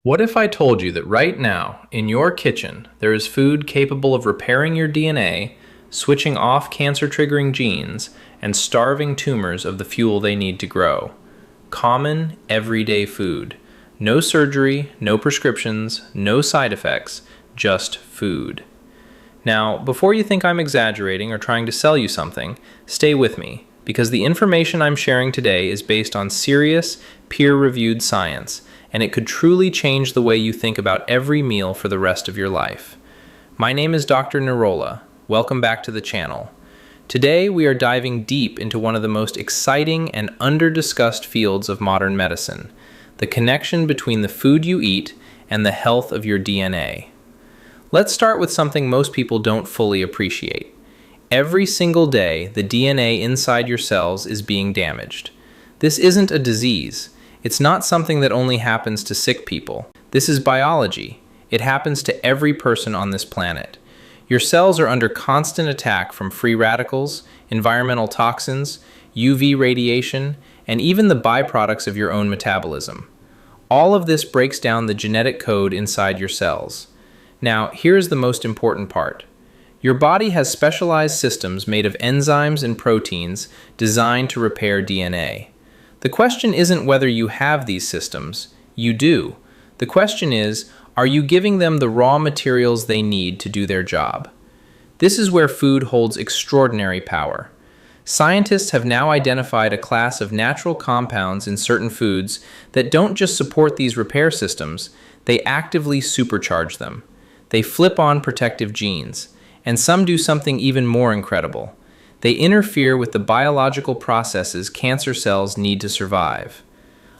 What if I told you that right now, in your kitchen, there is food capable of repairing your DNA, switching off cancer-triggering genes, and starving tumors of the fuel they need to grow? Common, everyday food. No surgery, no prescriptions, no side effects, just food. Now, before you think I'm exaggerating or trying to sell you something, stay with me, because the information I'm sharing today is based on serious, peer-reviewed science, and it could truly change the way you think about every meal for the rest of your life. My name is Dr. Nurulla. Welcome back to the channel. Today we are diving deep into one of the most exciting and under-discussed fields of modern medicine, the connection between the food you eat and the health of your DNA. Let's start with something most people don't fully appreciate. Every single day, the DNA inside your cells is being damaged. This isn't a disease. It's not something that only happens to sick people. This is biology. It happens to every person on this planet. Your cells are under constant attack from free radicals, environmental toxins, UV radiation, and even the byproducts of your own metabolism. All of this breaks down the genetic code inside your cells. Now, here's the most important part. Your body has specialized systems made of enzymes and proteins designed to repair DNA. The question isn't whether you have these systems. You do. The question is, are you giving them the raw materials they need to do their job? This is where food holds extraordinary power. Scientists have now identified a class of natural compounds in certain foods that don't just support these repair systems, they actively supercharge them. They flip on protective genes, and some do something even more incredible. They interfere with the biological processes cancer cells need to survive.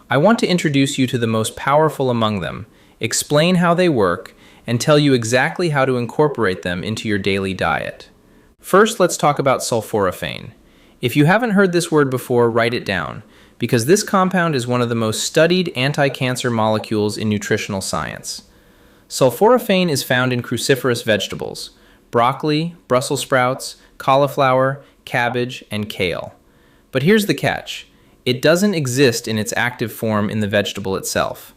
I want to introduce you to the most powerful among them, explain how they work, and tell you exactly how to incorporate them into your daily diet. First, let's talk about sulforaphane. If you haven't heard this word before, write it down, because this compound is one of the most studied anti-cancer molecules in nutritional science. Sulforaphane is found in cruciferous vegetables: broccoli, Brussels sprouts, cauliflower, cabbage, and kale. But here's the catch. It doesn't exist in its active form in the vegetable itself.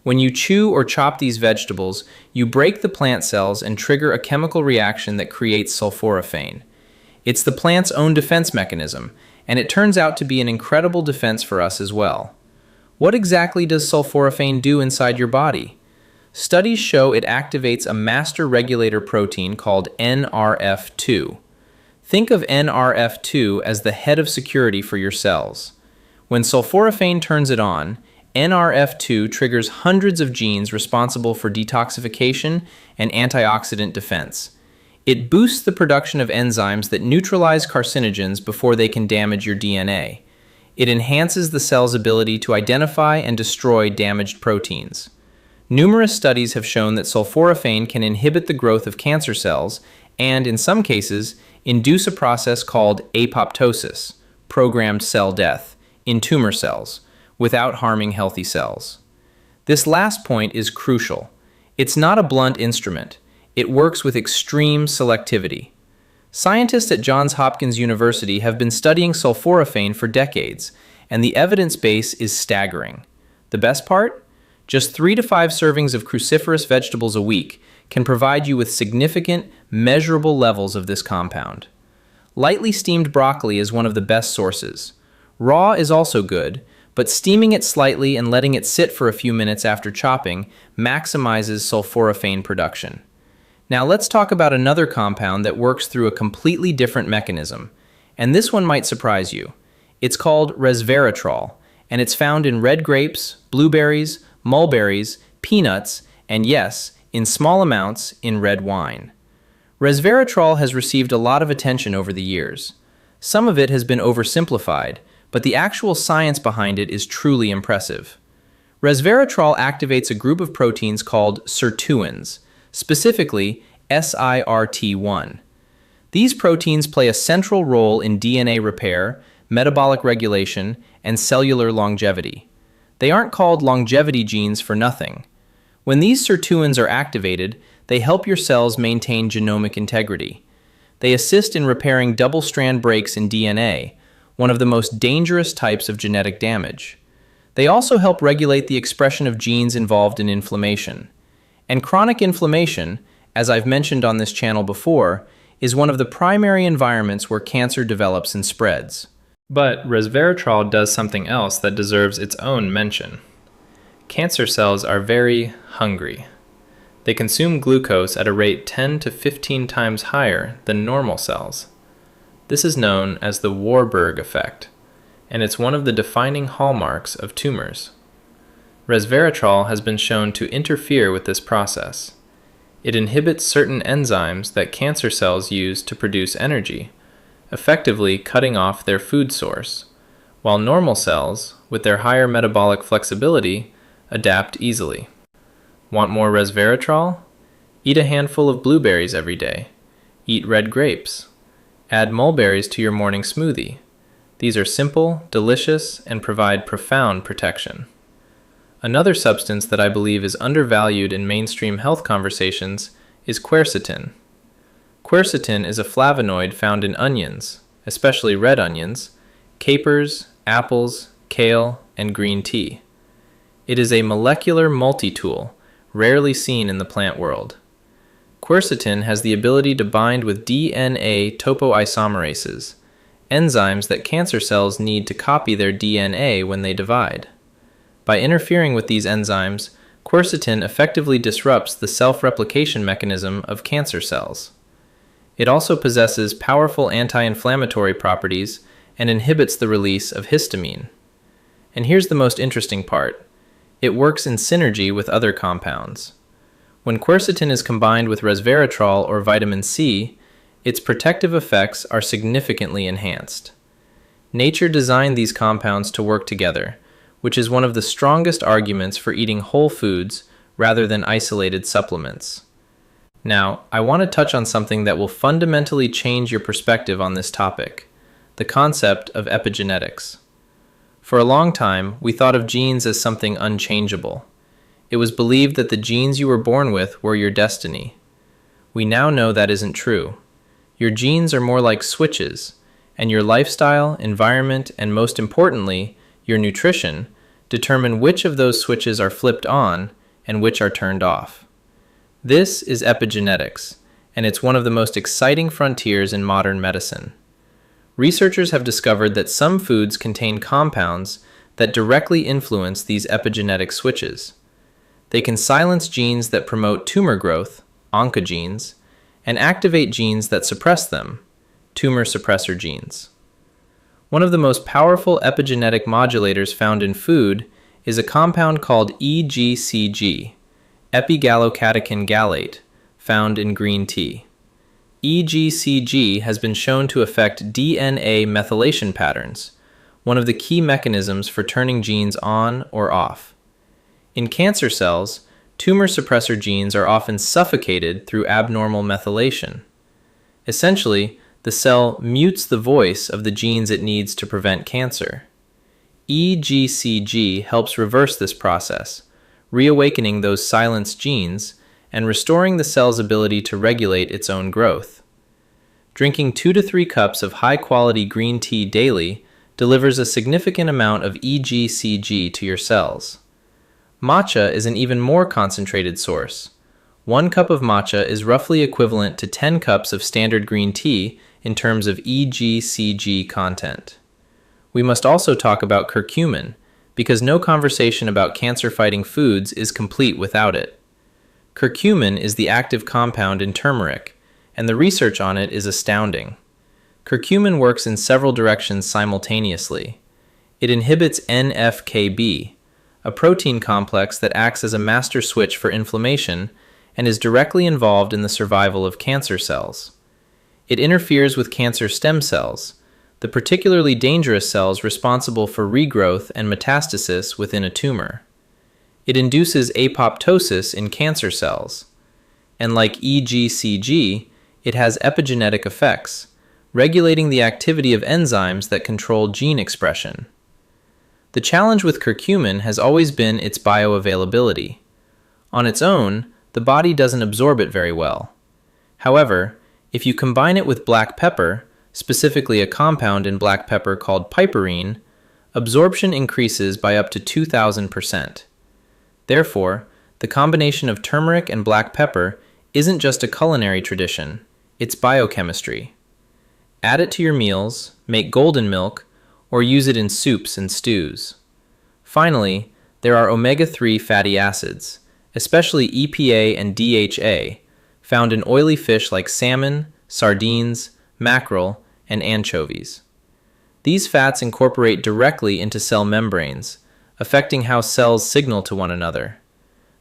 When you chew or chop these vegetables, you break the plant cells and trigger a chemical reaction that creates sulforaphane. It's the plant's own defense mechanism, and it turns out to be an incredible defense for us as well. What exactly does sulforaphane do inside your body? Studies show it activates a master regulator protein called NRF2. Think of NRF2 as the head of security for your cells. When sulforaphane turns it on, NRF2 triggers hundreds of genes responsible for detoxification and antioxidant defense. It boosts the production of enzymes that neutralize carcinogens before they can damage your DNA. It enhances the cell's ability to identify and destroy damaged proteins. Numerous studies have shown that sulforaphane can inhibit the growth of cancer cells and, in some cases, induce a process called apoptosis, programmed cell death, in tumor cells, without harming healthy cells. This last point is crucial. It's not a blunt instrument. It works with extreme selectivity. Scientists at Johns Hopkins University have been studying sulforaphane for decades, and the evidence base is staggering. The best part? Just 3 to 5 servings of cruciferous vegetables a week can provide you with significant, measurable levels of this compound. Lightly steamed broccoli is one of the best sources. Raw is also good, but steaming it slightly and letting it sit for a few minutes after chopping maximizes sulforaphane production. Now let's talk about another compound that works through a completely different mechanism, and this one might surprise you. It's called Resveratrol, and it's found in red grapes, blueberries, mulberries, peanuts, and yes, in small amounts, in red wine. Resveratrol has received a lot of attention over the years. Some of it has been oversimplified, but the actual science behind it is truly impressive. Resveratrol activates a group of proteins called sirtuins, specifically SIRT1. These proteins play a central role in DNA repair, metabolic regulation, and cellular longevity. They aren't called longevity genes for nothing. When these sirtuins are activated, they help your cells maintain genomic integrity. They assist in repairing double-strand breaks in DNA, one of the most dangerous types of genetic damage. They also help regulate the expression of genes involved in inflammation. And chronic inflammation, as I've mentioned on this channel before, is one of the primary environments where cancer develops and spreads. But resveratrol does something else that deserves its own mention. Cancer cells are very hungry. They consume glucose at a rate 10 to 15 times higher than normal cells. This is known as the Warberg Effect, and it's one of the defining hallmarks of tumors. Resveratrol has been shown to interfere with this process. It inhibits certain enzymes that cancer cells use to produce energy, effectively cutting off their food source, while normal cells, with their higher metabolic flexibility, adapt easily. Want more resveratrol? Eat a handful of blueberries every day. Eat red grapes. Add mulberries to your morning smoothie. These are simple, delicious, and provide profound protection. Another substance that I believe is undervalued in mainstream health conversations is quercetin. Quercetin is a flavonoid found in onions, especially red onions, capers, apples, kale, and green tea. It is a molecular multi-tool, rarely seen in the plant world. Quercetin has the ability to bind with DNA topoisomerases, enzymes that cancer cells need to copy their DNA when they divide. By interfering with these enzymes, quercetin effectively disrupts the self-replication mechanism of cancer cells. It also possesses powerful anti-inflammatory properties and inhibits the release of histamine. And here's the most interesting part. It works in synergy with other compounds. When quercetin is combined with resveratrol or vitamin C, its protective effects are significantly enhanced. Nature designed these compounds to work together, which is one of the strongest arguments for eating whole foods rather than isolated supplements. Now, I want to touch on something that will fundamentally change your perspective on this topic, the concept of epigenetics. For a long time, we thought of genes as something unchangeable. It was believed that the genes you were born with were your destiny. We now know that isn't true. Your genes are more like switches, and your lifestyle, environment, and most importantly, your nutrition, determine which of those switches are flipped on and which are turned off. This is epigenetics, and it's one of the most exciting frontiers in modern medicine. Researchers have discovered that some foods contain compounds that directly influence these epigenetic switches. They can silence genes that promote tumor growth, oncogenes, and activate genes that suppress them, tumor suppressor genes. One of the most powerful epigenetic modulators found in food is a compound called EGCG, epigallocatechin gallate, found in green tea. EGCG has been shown to affect DNA methylation patterns, one of the key mechanisms for turning genes on or off. In cancer cells, tumor suppressor genes are often suffocated through abnormal methylation. Essentially, the cell mutes the voice of the genes it needs to prevent cancer. EGCG helps reverse this process, reawakening those silenced genes and restoring the cell's ability to regulate its own growth. Drinking 2 to 3 cups of high-quality green tea daily delivers a significant amount of EGCG to your cells. Matcha is an even more concentrated source. 1 cup of matcha is roughly equivalent to 10 cups of standard green tea in terms of EGCG content. We must also talk about curcumin, because no conversation about cancer-fighting foods is complete without it. Curcumin is the active compound in turmeric, and the research on it is astounding. Curcumin works in several directions simultaneously. It inhibits NF-κB, a protein complex that acts as a master switch for inflammation and is directly involved in the survival of cancer cells. It interferes with cancer stem cells, the particularly dangerous cells responsible for regrowth and metastasis within a tumor. It induces apoptosis in cancer cells. And like EGCG, it has epigenetic effects, regulating the activity of enzymes that control gene expression. The challenge with curcumin has always been its bioavailability. On its own, the body doesn't absorb it very well. However, if you combine it with black pepper, specifically a compound in black pepper called piperine, absorption increases by up to 2,000%. Therefore, the combination of turmeric and black pepper isn't just a culinary tradition, it's biochemistry. Add it to your meals, make golden milk, or use it in soups and stews. Finally, there are omega-3 fatty acids, especially EPA and DHA, found in oily fish like salmon, sardines, mackerel, and anchovies. These fats incorporate directly into cell membranes, affecting how cells signal to one another.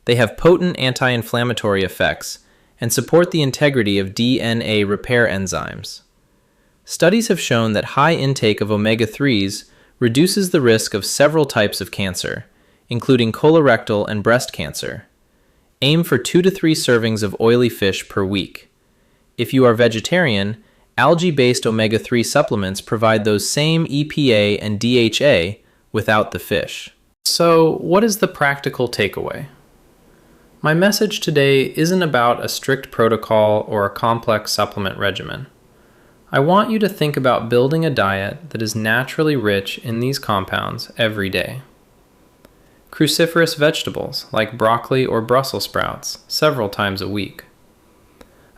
They have potent anti-inflammatory effects and support the integrity of DNA repair enzymes. Studies have shown that high intake of omega-3s reduces the risk of several types of cancer, including colorectal and breast cancer. Aim for 2 to 3 servings of oily fish per week. If you are vegetarian, algae-based omega-3 supplements provide those same EPA and DHA without the fish. So, what is the practical takeaway? My message today isn't about a strict protocol or a complex supplement regimen. I want you to think about building a diet that is naturally rich in these compounds every day. Cruciferous vegetables like broccoli or Brussels sprouts several times a week.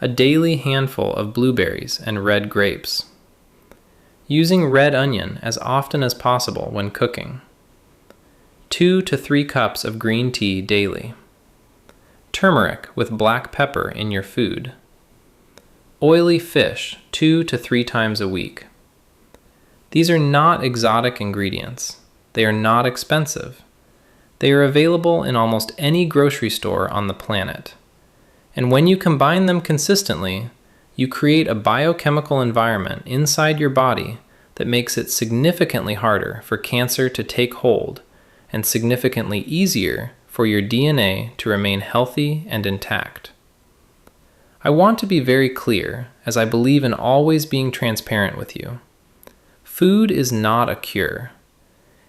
A daily handful of blueberries and red grapes. Using red onion as often as possible when cooking. 2 to 3 cups of green tea daily. Turmeric with black pepper in your food. Oily fish 2 to 3 times a week. These are not exotic ingredients. They are not expensive. They are available in almost any grocery store on the planet. And when you combine them consistently, you create a biochemical environment inside your body that makes it significantly harder for cancer to take hold and significantly easier for your DNA to remain healthy and intact. I want to be very clear, as I believe in always being transparent with you. Food is not a cure.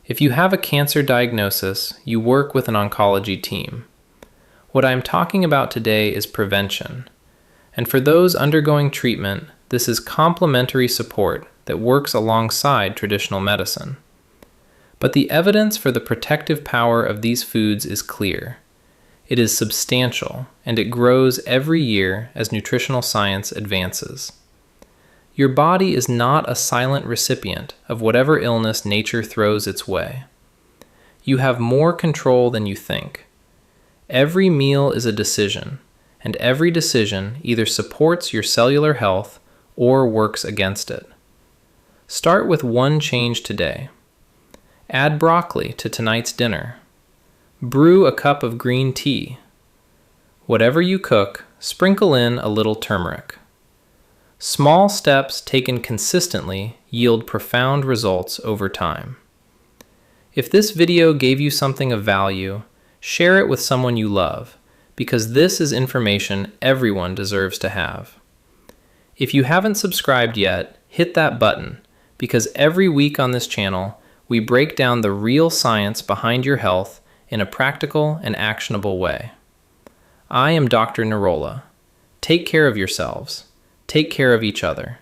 If you have a cancer diagnosis, you work with an oncology team. What I am talking about today is prevention. And for those undergoing treatment, this is complementary support that works alongside traditional medicine. But the evidence for the protective power of these foods is clear. It is substantial, and it grows every year as nutritional science advances. Your body is not a silent recipient of whatever illness nature throws its way. You have more control than you think. Every meal is a decision, and every decision either supports your cellular health or works against it. Start with one change today. Add broccoli to tonight's dinner. Brew a cup of green tea. Whatever you cook, sprinkle in a little turmeric. Small steps taken consistently yield profound results over time. If this video gave you something of value, share it with someone you love, because this is information everyone deserves to have. If you haven't subscribed yet, hit that button, because every week on this channel, we break down the real science behind your health in a practical and actionable way. I am Dr. Nurulla. Take care of yourselves. Take care of each other.